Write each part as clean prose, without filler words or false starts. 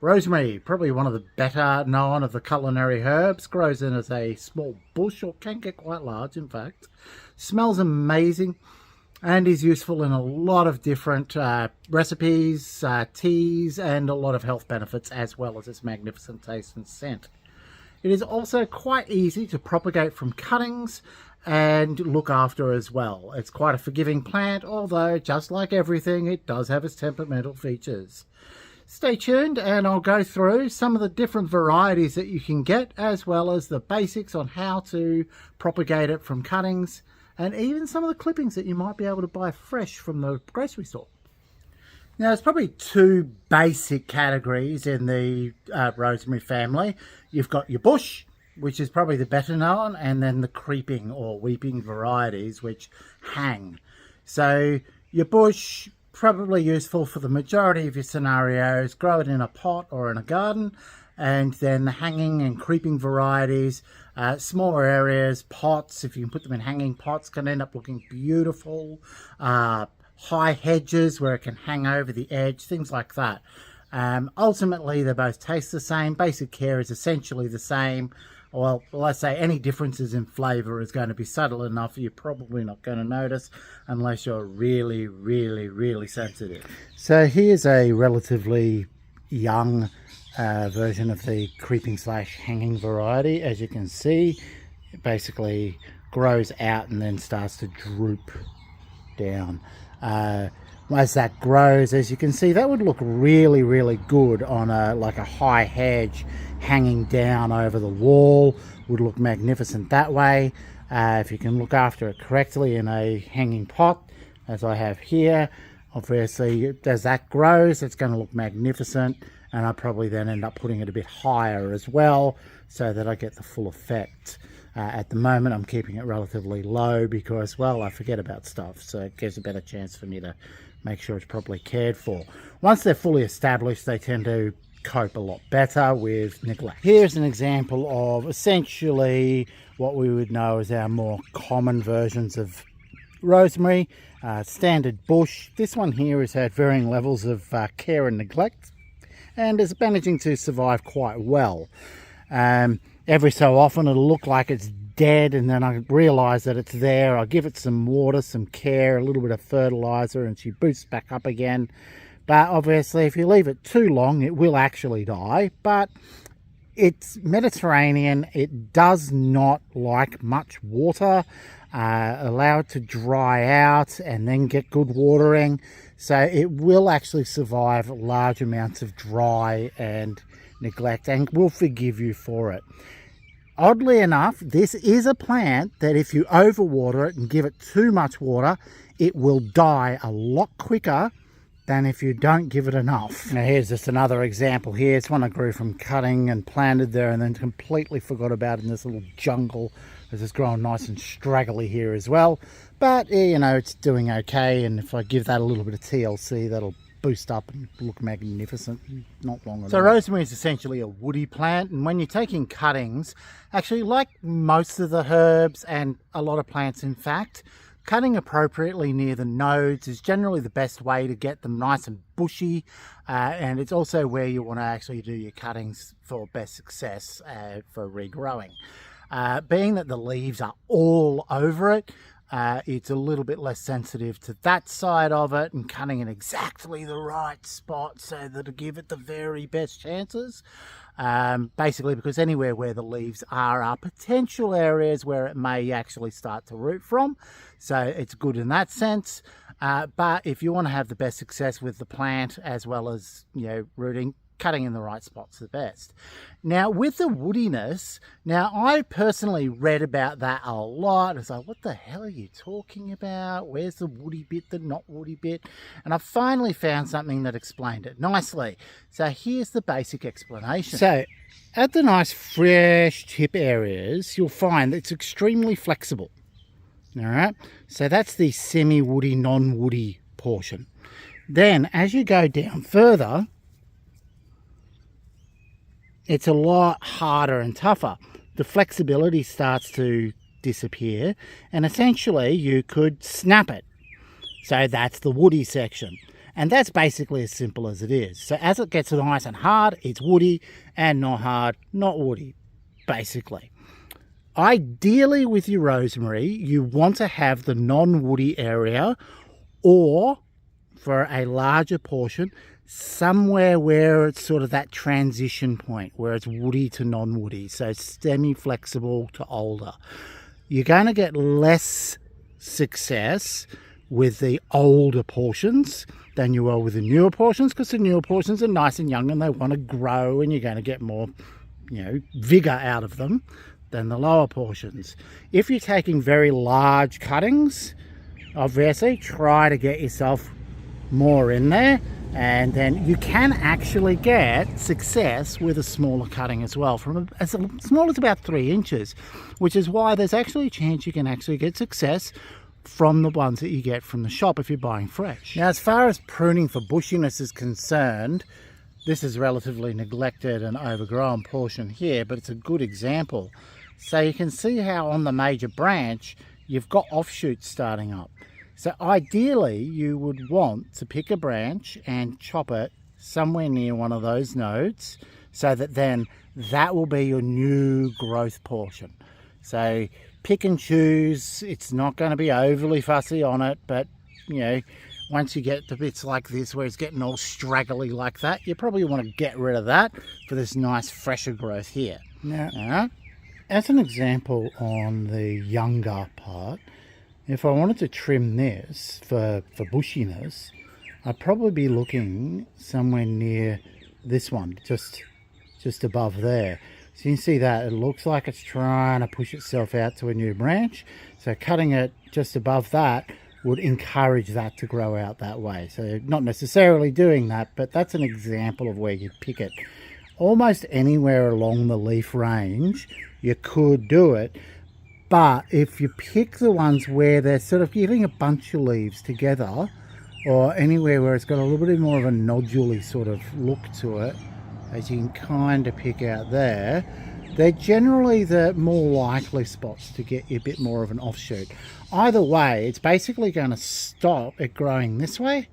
Rosemary, probably one of the better known of the culinary herbs, grows in as a small bush or can get quite large in fact. Smells amazing and is useful in a lot of different recipes, teas, and a lot of health benefits, as well as its magnificent taste and scent. It is also quite easy to propagate from cuttings and look after as well. It's quite a forgiving plant, although just like everything, it does have its temperamental features. Stay tuned and I'll go through some of the different varieties that you can get, as well as the basics on how to propagate it from cuttings, and even some of the clippings that you might be able to buy fresh from the grocery store. Now, there's probably two basic categories in the rosemary family. You've got your bush, which is probably the better known, and then the creeping or weeping varieties, which hang. So your bush, probably useful for the majority of your scenarios. Grow it in a pot or in a garden. And then the hanging and creeping varieties, smaller areas, pots, if you can put them in hanging pots, can end up looking beautiful. High hedges where it can hang over the edge, things like that. Ultimately, they both taste the same. Basic care is essentially the same. Well, let's say any differences in flavour is going to be subtle enough you're probably not going to notice unless you're really, really, really sensitive. So here's a relatively young version of the creeping / hanging variety. As you can see, it basically grows out and then starts to droop down. As that grows, as you can see, that would look really, really good on like a high hedge hanging down over the wall. Would look magnificent that way. If you can look after it correctly in a hanging pot, as I have here, obviously as that grows, it's going to look magnificent, and I probably then end up putting it a bit higher as well so that I get the full effect. At the moment, I'm keeping it relatively low because, well, I forget about stuff, so it gives a better chance for me to make sure it's properly cared for. Once they're fully established, they tend to cope a lot better with neglect. Here's an example of essentially what we would know as our more common versions of rosemary. Standard bush. This one here has had varying levels of care and neglect and is managing to survive quite well. Every so often it'll look like it's dead, and then I realise that it's there. I'll give it some water, some care, a little bit of fertiliser, and she boosts back up again. But obviously if you leave it too long, it will actually die. But it's Mediterranean. It does not like much water. Allow it to dry out and then get good watering. So it will actually survive large amounts of dry and neglect and will forgive you for it. Oddly enough, this is a plant that if you overwater it and give it too much water, it will die a lot quicker than if you don't give it enough. Now here's just another example here. It's one I grew from cutting and planted there and then completely forgot about in this little jungle. It's growing nice and straggly here as well. But, you know, it's doing okay, and if I give that a little bit of TLC, that'll boost up and look magnificent not long enough. So rosemary is essentially a woody plant, and when you're taking cuttings, actually like most of the herbs and a lot of plants in fact, cutting appropriately near the nodes is generally the best way to get them nice and bushy, and it's also where you want to actually do your cuttings for best success for regrowing. Being that the leaves are all over it, it's a little bit less sensitive to that side of it, and cutting in exactly the right spot so that it'll give it the very best chances. Basically because anywhere where the leaves are potential areas where it may actually start to root from. So it's good in that sense. But if you want to have the best success with the plant as well as, you know, rooting, cutting in the right spot's the best. Now with the woodiness, now I personally read about that a lot. It's like, what the hell are you talking about? Where's the woody bit, the not woody bit? And I finally found something that explained it nicely. So here's the basic explanation. So at the nice fresh tip areas, you'll find it's extremely flexible. All right, so that's the semi-woody, non-woody portion. Then as you go down further, it's a lot harder and tougher. The flexibility starts to disappear, and essentially you could snap it. So that's the woody section. And that's basically as simple as it is. So as it gets nice and hard, it's woody, and not hard, not woody, basically. Ideally with your rosemary, you want to have the non-woody area, or for a larger portion, somewhere where it's sort of that transition point where it's woody to non-woody, so semi-flexible to older. You're going to get less success with the older portions than you will with the newer portions, because the newer portions are nice and young and they want to grow, and you're going to get more, vigor out of them than the lower portions. If you're taking very large cuttings, obviously try to get yourself more in there, and then you can actually get success with a smaller cutting as well, from as small as about 3 inches, which is why there's actually a chance you can actually get success from the ones that you get from the shop if you're buying fresh. Now, as far as pruning for bushiness is concerned, this is relatively neglected and overgrown portion here, but it's a good example. So you can see how on the major branch you've got offshoots starting up. So ideally you would want to pick a branch and chop it somewhere near one of those nodes, so that then that will be your new growth portion. So pick and choose. It's not going to be overly fussy on it, but once you get to bits like this where it's getting all straggly like that, you probably want to get rid of that for this nice fresher growth here. Now, as an example on the younger part, if I wanted to trim this for bushiness, I'd probably be looking somewhere near this one, just above there. So you can see that it looks like it's trying to push itself out to a new branch. So cutting it just above that would encourage that to grow out that way. So not necessarily doing that, but that's an example of where you pick it. Almost anywhere along the leaf range, you could do it. But if you pick the ones where they're sort of giving a bunch of leaves together, or anywhere where it's got a little bit more of a nodule-y sort of look to it, as you can kind of pick out there, they're generally the more likely spots to get you a bit more of an offshoot. Either way, it's basically going to stop it growing this way,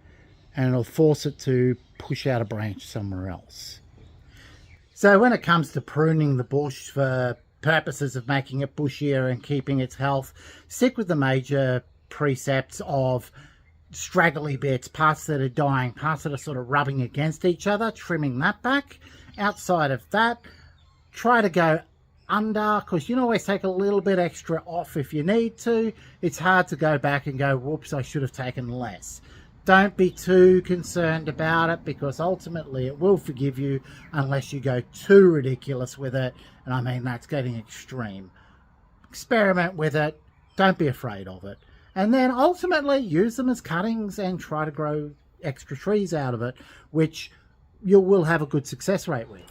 and it'll force it to push out a branch somewhere else. So when it comes to pruning the bush for purposes of making it bushier and keeping its health, stick with the major precepts of straggly bits, parts that are dying, parts that are sort of rubbing against each other, trimming that back. Outside of that, try to go under, because you can always take a little bit extra off if you need to. It's hard to go back and go, whoops, I should have taken less. Don't be too concerned about it, because ultimately it will forgive you unless you go too ridiculous with it. And I mean, that's getting extreme. Experiment with it. Don't be afraid of it. And then ultimately use them as cuttings and try to grow extra trees out of it, which you will have a good success rate with.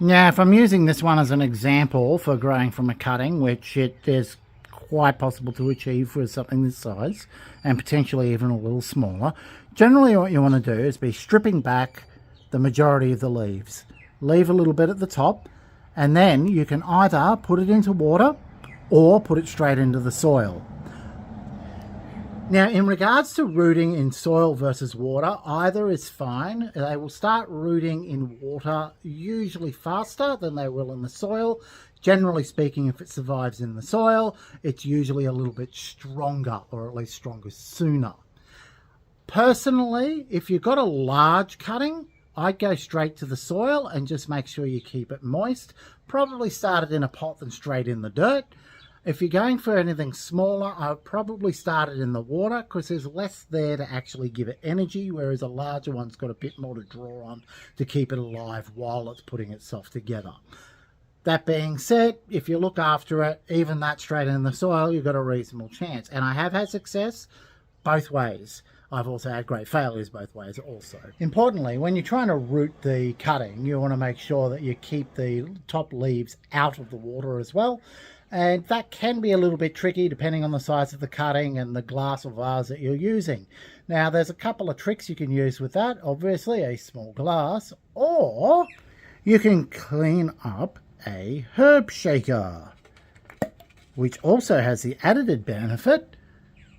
Now, if I'm using this one as an example for growing from a cutting, which it is quite possible to achieve with something this size, and potentially even a little smaller, generally what you want to do is be stripping back the majority of the leaves. Leave a little bit at the top, and then you can either put it into water or put it straight into the soil. Now, in regards to rooting in soil versus water, either is fine. They will start rooting in water usually faster than they will in the soil. Generally speaking, if it survives in the soil, it's usually a little bit stronger, or at least stronger sooner. Personally, if you've got a large cutting, I'd go straight to the soil and just make sure you keep it moist. Probably start it in a pot and straight in the dirt. If you're going for anything smaller, I would probably start it in the water, because there's less there to actually give it energy, whereas a larger one's got a bit more to draw on to keep it alive while it's putting itself together. That being said, if you look after it, even that straight in the soil, you've got a reasonable chance. And I have had success both ways. I've also had great failures both ways also. Importantly, when you're trying to root the cutting, you want to make sure that you keep the top leaves out of the water as well. And that can be a little bit tricky depending on the size of the cutting and the glass or vase that you're using. Now, there's a couple of tricks you can use with that. Obviously, a small glass, or you can clean up a herb shaker, which also has the added benefit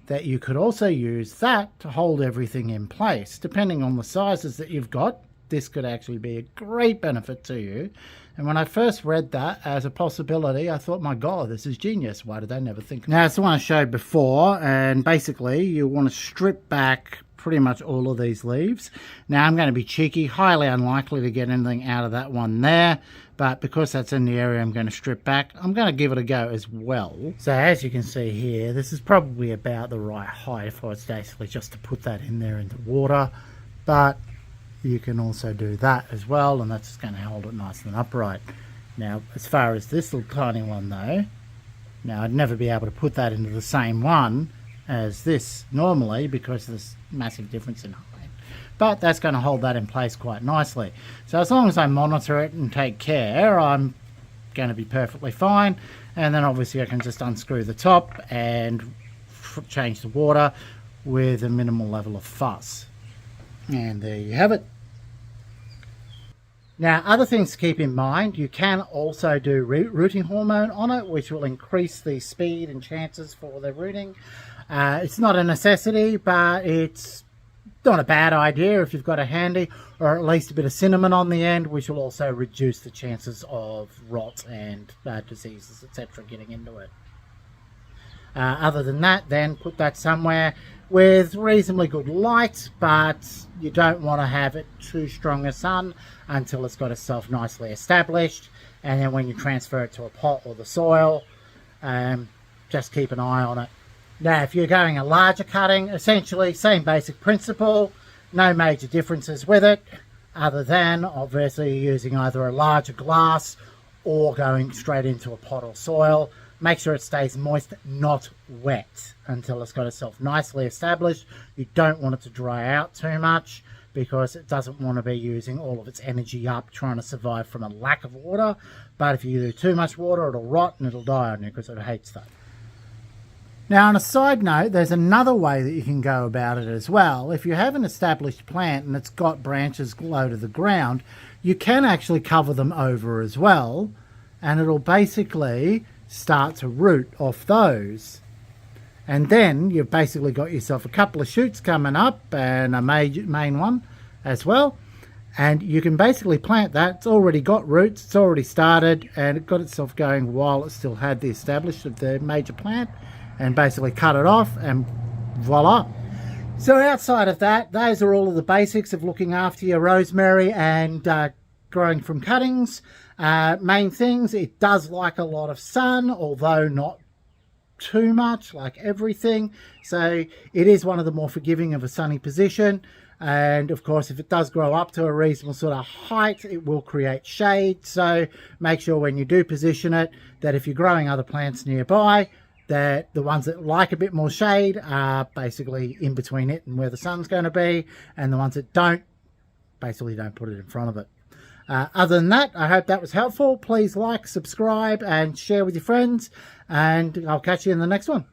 that you could also use that to hold everything in place. Depending on the sizes that you've got, this could actually be a great benefit to you. And when I first read that as a possibility, I thought, my God, this is genius. Why did they never think? Now, it's the one I showed before, and basically you want to strip back pretty much all of these leaves. Now, I'm going to be cheeky, highly unlikely to get anything out of that one there, but because that's in the area I'm going to strip back, I'm going to give it a go as well. So as you can see here, this is probably about the right height if I was basically just to put that in there into water, but you can also do that as well, and that's just going to hold it nice and upright. Now, as far as this little tiny one though, now I'd never be able to put that into the same one as this normally because there's massive difference in height, but that's going to hold that in place quite nicely. So as long as I monitor it and take care, I'm going to be perfectly fine. And then obviously I can just unscrew the top and change the water with a minimal level of fuss. And there you have it. Now, other things to keep in mind, you can also do rooting hormone on it, which will increase the speed and chances for the rooting. It's not a necessity, but it's not a bad idea if you've got a handy, or at least a bit of cinnamon on the end, which will also reduce the chances of rot and diseases, etc. getting into it. Other than that, then put that somewhere with reasonably good light, but you don't want to have it too strong a sun until it's got itself nicely established. And then when you transfer it to a pot or the soil, just keep an eye on it. Now, if you're going a larger cutting, essentially same basic principle, no major differences with it, other than obviously using either a larger glass or going straight into a pot or soil. Make sure it stays moist, not wet, until it's got itself nicely established. You don't want it to dry out too much because it doesn't want to be using all of its energy up trying to survive from a lack of water. But if you do too much water, it'll rot and it'll die on you because it hates that. Now, on a side note, there's another way that you can go about it as well. If you have an established plant and it's got branches low to the ground, you can actually cover them over as well, and it'll basically start to root off those. And then you've basically got yourself a couple of shoots coming up and a main one as well. And you can basically plant that. It's already got roots, it's already started, and it got itself going while it still had the established of the major plant, and basically cut it off and voila. So outside of that, those are all of the basics of looking after your rosemary and growing from cuttings. Main things, it does like a lot of sun, although not too much, like everything. So it is one of the more forgiving of a sunny position. And of course, if it does grow up to a reasonable sort of height, it will create shade. So make sure when you do position it, that if you're growing other plants nearby, that the ones that like a bit more shade are basically in between it and where the sun's going to be, and the ones that don't, basically don't put it in front of it. Other than that, I hope that was helpful. Please like, subscribe, and share with your friends, and I'll catch you in the next one.